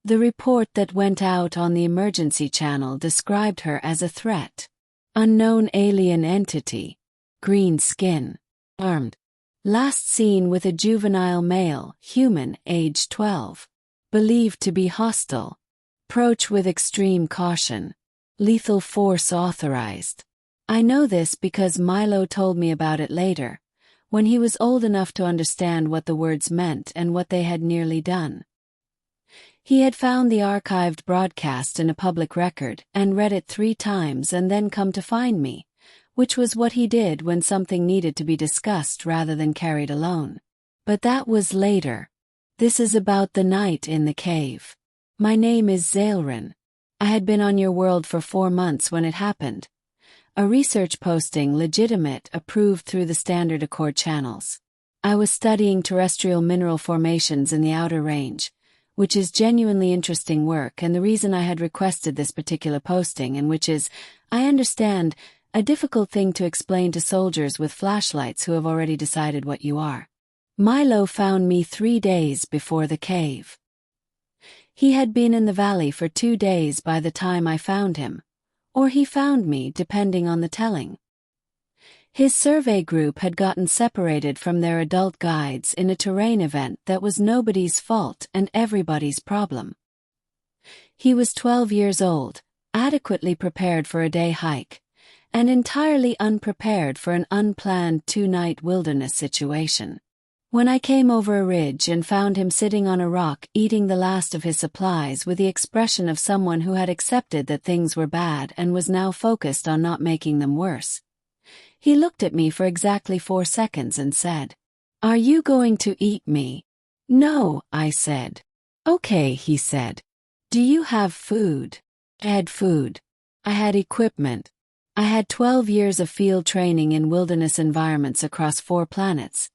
The report that went out on the emergency channel described her as a threat. Unknown alien entity. Green skin. Armed. Last seen with a juvenile male, human, age 12. Believed to be hostile. Approach with extreme caution. Lethal force authorized. I know this because Milo told me about it later, when he was old enough to understand what the words meant and what they had nearly done. He had found the archived broadcast in a public record and read it 3 times and then come to find me, which was what he did when something needed to be discussed rather than carried alone. But that was later. This is about the night in the cave. My name is Zael. I had been on your world for 4 months when it happened. A research posting, legitimate, approved through the standard Accord channels. I was studying terrestrial mineral formations in the outer range, which is genuinely interesting work and the reason I had requested this particular posting, and which is, I understand, a difficult thing to explain to soldiers with flashlights who have already decided what you are. Milo found me 3 days before the cave. He had been in the valley for 2 days by the time I found him. Or he found me, depending on the telling. His survey group had gotten separated from their adult guides in a terrain event that was nobody's fault and everybody's problem. He was 12 years old, adequately prepared for a day hike, and entirely unprepared for an unplanned 2-night wilderness situation. When I came over a ridge and found him sitting on a rock eating the last of his supplies with the expression of someone who had accepted that things were bad and was now focused on not making them worse, he looked at me for exactly 4 seconds and said, "Are you going to eat me?" "No," I said. "Okay," he said. "Do you have food?" I had food. I had equipment. I had 12 years of field training in wilderness environments across 4 planets,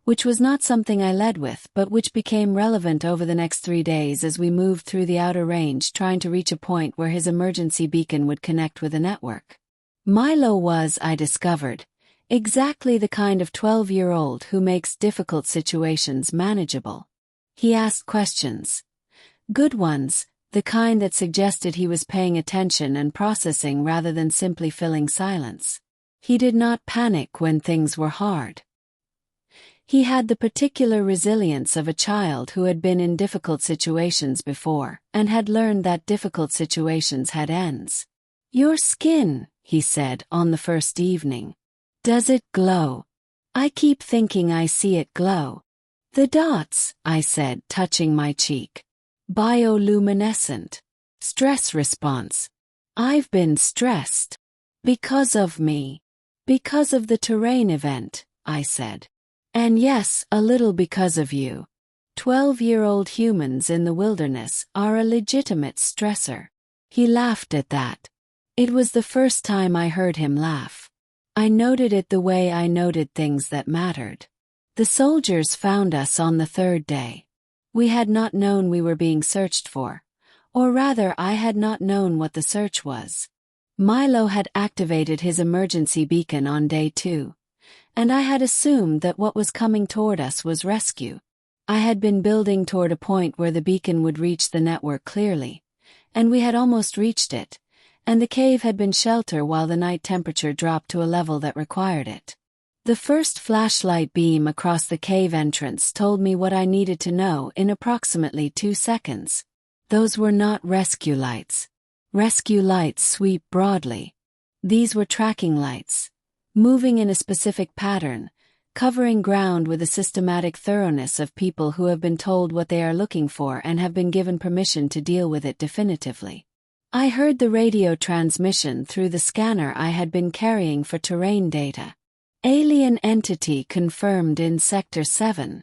which was not something I led with but which became relevant over the next 3 days as we moved through the outer range trying to reach a point where his emergency beacon would connect with a network. Milo was, I discovered, exactly the kind of 12-year-old who makes difficult situations manageable. He asked questions. Good ones, the kind that suggested he was paying attention and processing rather than simply filling silence. He did not panic when things were hard. He had the particular resilience of a child who had been in difficult situations before and had learned that difficult situations had ends. "Your skin," he said on the first evening. "Does it glow? I keep thinking I see it glow." "The dots," I said, touching my cheek. "Bioluminescent. Stress response. I've been stressed. Because of me. Because of the terrain event," I said. "And yes, a little because of you. 12-year-old humans in the wilderness are a legitimate stressor." He laughed at that. It was the first time I heard him laugh. I noted it the way I noted things that mattered. The soldiers found us on the 3rd day. We had not known we were being searched for, or rather I had not known what the search was. Milo had activated his emergency beacon on day 2. And I had assumed that what was coming toward us was rescue. I had been building toward a point where the beacon would reach the network clearly, and we had almost reached it, and the cave had been shelter while the night temperature dropped to a level that required it. The first flashlight beam across the cave entrance told me what I needed to know in approximately 2 seconds. Those were not rescue lights. Rescue lights sweep broadly. These were tracking lights. Moving in a specific pattern, covering ground with a systematic thoroughness of people who have been told what they are looking for and have been given permission to deal with it definitively. I heard the radio transmission through the scanner I had been carrying for terrain data. Alien entity confirmed in Sector 7.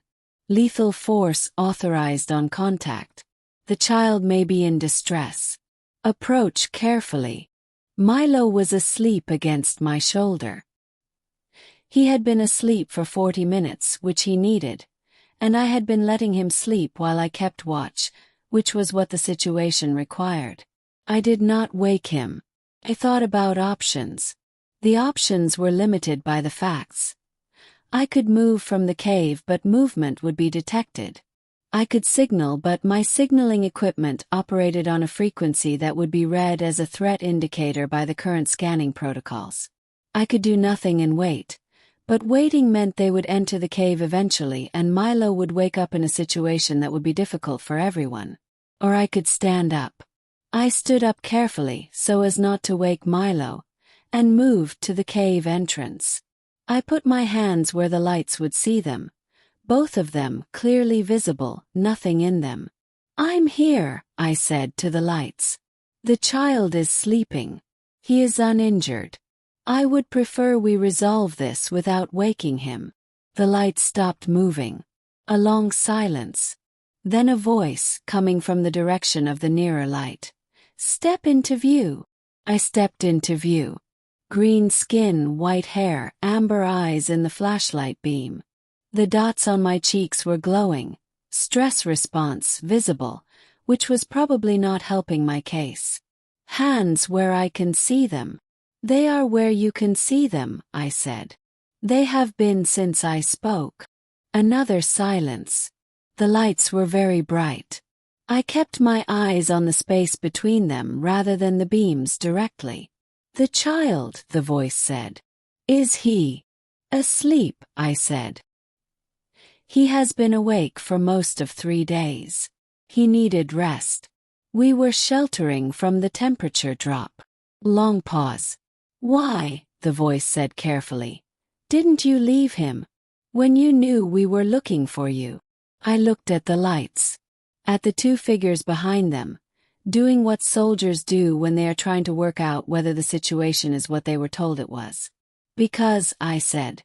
Lethal force authorized on contact. The child may be in distress. Approach carefully. Milo was asleep against my shoulder. He had been asleep for 40 minutes, which he needed, and I had been letting him sleep while I kept watch, which was what the situation required. I did not wake him. I thought about options. The options were limited by the facts. I could move from the cave, but movement would be detected. I could signal, but my signaling equipment operated on a frequency that would be read as a threat indicator by the current scanning protocols. I could do nothing and wait, but waiting meant they would enter the cave eventually and Milo would wake up in a situation that would be difficult for everyone. Or I could stand up. I stood up carefully so as not to wake Milo, and moved to the cave entrance. I put my hands where the lights would see them. Both of them clearly visible, nothing in them. "I'm here," I said to the lights. "The child is sleeping. He is uninjured. I would prefer we resolve this without waking him." The lights stopped moving. A long silence. Then a voice coming from the direction of the nearer light. "Step into view." I stepped into view. Green skin, white hair, amber eyes in the flashlight beam. The dots on my cheeks were glowing, stress response visible, which was probably not helping my case. "Hands where I can see them." "They are where you can see them," I said. "They have been since I spoke." Another silence. The lights were very bright. I kept my eyes on the space between them rather than the beams directly. "The child," the voice said. "Is he asleep?" I said. "He has been awake for most of 3 days. He needed rest. We were sheltering from the temperature drop." Long pause. "Why?" the voice said carefully. "Didn't you leave him? When you knew we were looking for you?" I looked at the lights. At the 2 figures behind them, doing what soldiers do when they are trying to work out whether the situation is what they were told it was. "Because," I said,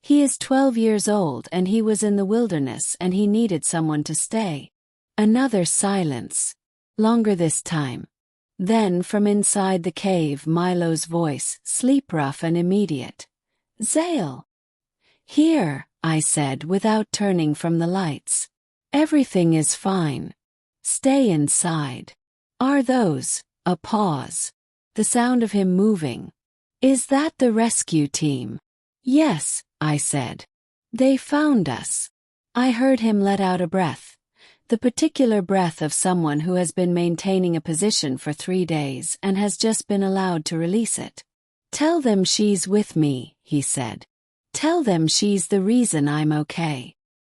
"he is 12 years old and he was in the wilderness and he needed someone to stay." Another silence. Longer this time. Then from inside the cave Milo's voice, sleep rough and immediate. "Zael." "Here," I said without turning from the lights. "Everything is fine. Stay inside." "Are those—" A pause. The sound of him moving. "Is that the rescue team?" "Yes," I said. "They found us." I heard him let out a breath. The particular breath of someone who has been maintaining a position for 3 days and has just been allowed to release it. "Tell them she's with me," he said. "Tell them she's the reason I'm okay."